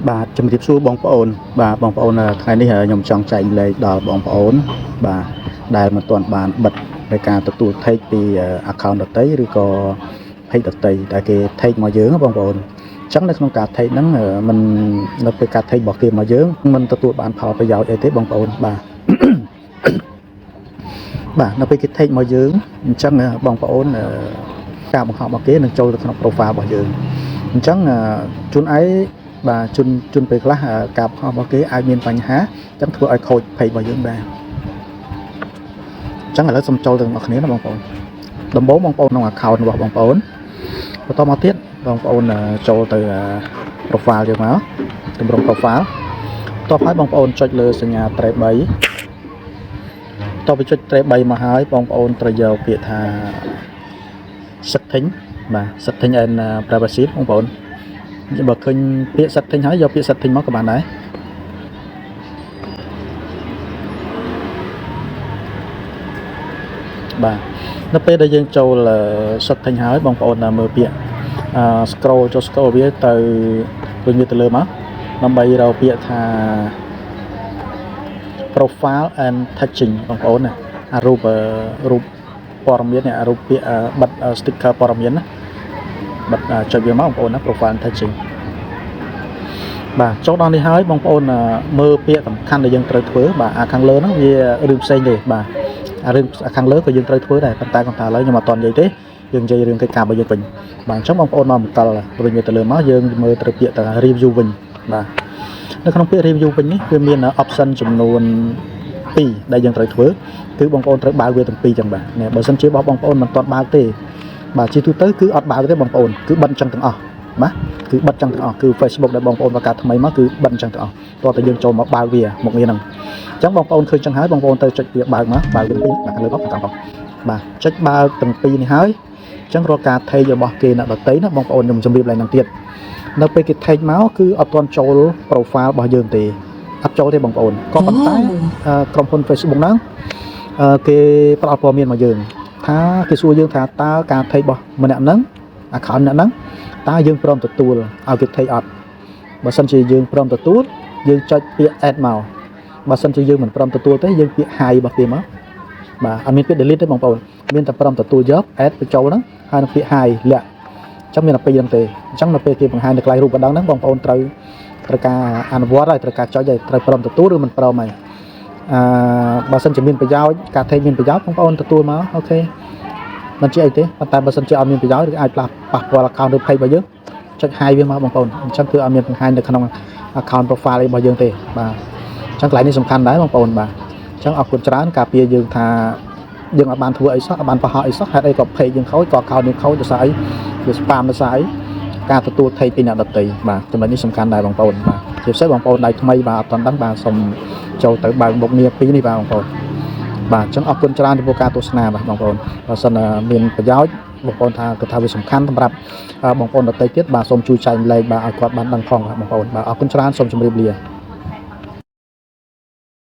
បាទជំរាបសួរបងប្អូនបាទបងប្អូនថ្ងៃនេះខ្ញុំចង់ចែកម្លែកដល់បងប្អូនបាទដែលមិនទាន់បានបិទនៃការទទួល take ពី account ដតីឬក៏ page ដតីដែលគេ take មកយើងបងប្អូនអញ្ចឹងនៅក្នុងការ take ហ្នឹងมันនៅពេលការ take របស់គេមកយើងมันទទួលបានផលប្រយោជន៍អីទេបងប្អូនបាទបាទនៅពេលគេ take មកយើងអញ្ចឹងបងប្អូនការបង្ហោះរបស់គេនឹងចូលទៅក្នុង profile របស់យើងអញ្ចឹងជួនឯងបាទជួនពេលខ្លះការបង្ហោះរបស់គេអាចមានបញ្ហាអញ្ចឹងធ្វើឲ្យខូច page របស់យើងដែរអញ្ចឹងឥឡូវសូមចូលទៅអ្នកគ្នាណាបងប្អូនដំបូងបងប្អូនក្នុង account របស់បងប្អូនបន្តមកទៀតបងប្អូនចូលទៅ profile យើងមកទម្រង់ profile តបឲ្យបងប្អូនចុចលើសញ្ញា trace 3តបទៅចុច trace 3មកហើយបងប្អូនត្រូវយកពាក្យថា setting បាទ setting and privacy បងប្អូនបើឃើញពាក្យ setting ហើយយកពាក្យ setting មកក៏បានដែរបាទនៅពេលដែលយើងចូល setting ហើយបងប្អូនមើលពាក្យscroll ចុះ scroll វាទៅវិញវាទៅលើមកដើម្បីរកពាក្យថា profile and touching បងប្អូនណាអារូបព័ត៌មានអារូបពាក្យបិទ sticker ព័ត៌មានណាបិទចុចវាមកបងប្អូនណា profile and touching បាទចូលដល់នេះហើយបងប្អូនមើលពាក្យសំខាន់ដែលយើងត្រូវធ្វើបាទអាខាងលើហ្នឹងវារឿងផ្សេងទេបាទអារឿងខាងលើក៏យើងត្រូវធ្វើដែរប៉ុន្តែគាត់ថាឥឡូវខ្ញុំអត់តន់និយាយទេយើងនិយាយរឿងកិច្ចការរបស់យើងវិញបាទអញ្ចឹងបងប្អូនមកបន្តវិញទៅលើមកយើងមើលទៅពាក្យថា review វិញបាទនៅក្នុងពាក្យ review វិញនេះគឺមាន option ចំនួន2ដែលយើងត្រូវធ្វើគឺបងប្អូនត្រូវបើកវាទាំងពីរចឹងបាទបើសិនជាបងប្អូនមិនទាន់បើកទេបាទជាទូទៅគឺអត់បើកទេបងប្អូនគឺបិទចឹងទាំងអស់បាទគឺបិទចឹងទាំងអស់គឺ Facebook ដែលបងប្អូនបង្កើតថ្មីមកគឺបិទចឹងទាំងអស់តោះតែយើងចូលមកបើកវាមកវាហ្នឹងអញ្ចឹងបងប្អូនឃើញចឹងហើយបងប្អូនទៅចុចវាបើកមកបើកវាពីរបាទខាងលើមកខាងក្រោមបាទចុចបើកទាំងពីរនេះហើយអញ្ចឹងរាល់ការ take របស់គេអ្នកដទៃណាបងប្អូនខ្ញុំជម្រាបឡើងនឹងទៀតនៅពេលគេ take មកគឺអត់ទាន់ចូល profile របស់យើងទេអត់ចូលទេបងប្អូនក៏ប៉ុន្តែក្រុមហ៊ុន Facebook ហ្នឹងគេផ្ដល់ព័ត៌មានមកយើងថាគេសួរយើងថាតើការ take របស់ម្នាក់ហ្នឹង account អ្នកហ្នឹងតើយើងព្រមទទួលឲ្យគេ take អត់បើសិនជាយើងព្រមទទួលយើងចុចពាក្យ add មកបើសិនជាយើងមិនព្រមទទួលទេយើងពាក្យ hi របស់គេមកបាទអត់មានពាក្យ delete ទេបងប្អូនមានតែព្រមទទួលយក add បញ្ចូលហ្នឹងហើយនឹងពាក្យ hi លាក់អញ្ចឹងមានតែពីរហ្នឹងទេអញ្ចឹងនៅពេលគេបង្ហាញនៅកន្លែងរូបបណ្ដឹងហ្នឹងបងប្អូនត្រូវការអនុវត្តហើយត្រូវការចុចហើយត្រូវព្រមទទួលឬមិនព្រមហើយបើសិនជាមានប្រយោជន៍ការ take មានប្រយោជន៍បងប្អូនទទួលមកអូខេមិនជាអីទេប៉ុន្តែបើសិនជាអត់មានប្រយោជន៍ឬអាចប៉ះពាល់ account ឬ page របស់យើងចុច hide វាមកបងប្អូនអញ្ចឹងគឺអត់មានបង្ហាញនៅក្នុង account profile របស់យើងទេបាទអញ្ចឹងកន្លែងនេះសំខាន់ដែរបងប្អូនបាទអញ្ចឹងអរគុណច្រើនការពារយើងថាយើងអត់បានធ្វើអីសោះអត់បានប្រហោះអីសោះហេតុអីក៏ page យើងខូចក៏ account យើងខូចដោយសារអីវា spam ដោយសារអីការទទួល take ពីអ្នកដទៃបាទចំណុចនេះសំខាន់ដែរបងប្អូនបាទជាពិសេសបងប្អូនដៃថ្មីបាទអត់ទាន់ដឹងបាទសូមចូលទៅបើកមុខងារពីរនេះបាទបងប្អូនបាទអញ្ចឹងអរគុណច្រើនចំពោះការទស្សនាបាទបងប្អូនបើសិនមានប្រយោជន៍បងប្អូនថាគឺថាវាសំខាន់សម្រាប់បងប្អូនដទៃទៀតបាទសូមជួយចែកម្លែកបាទឲ្យគាត់បានដឹងផងបាទបងប្អូនបាទអរគុណច្រើនសូមជម្រាបលា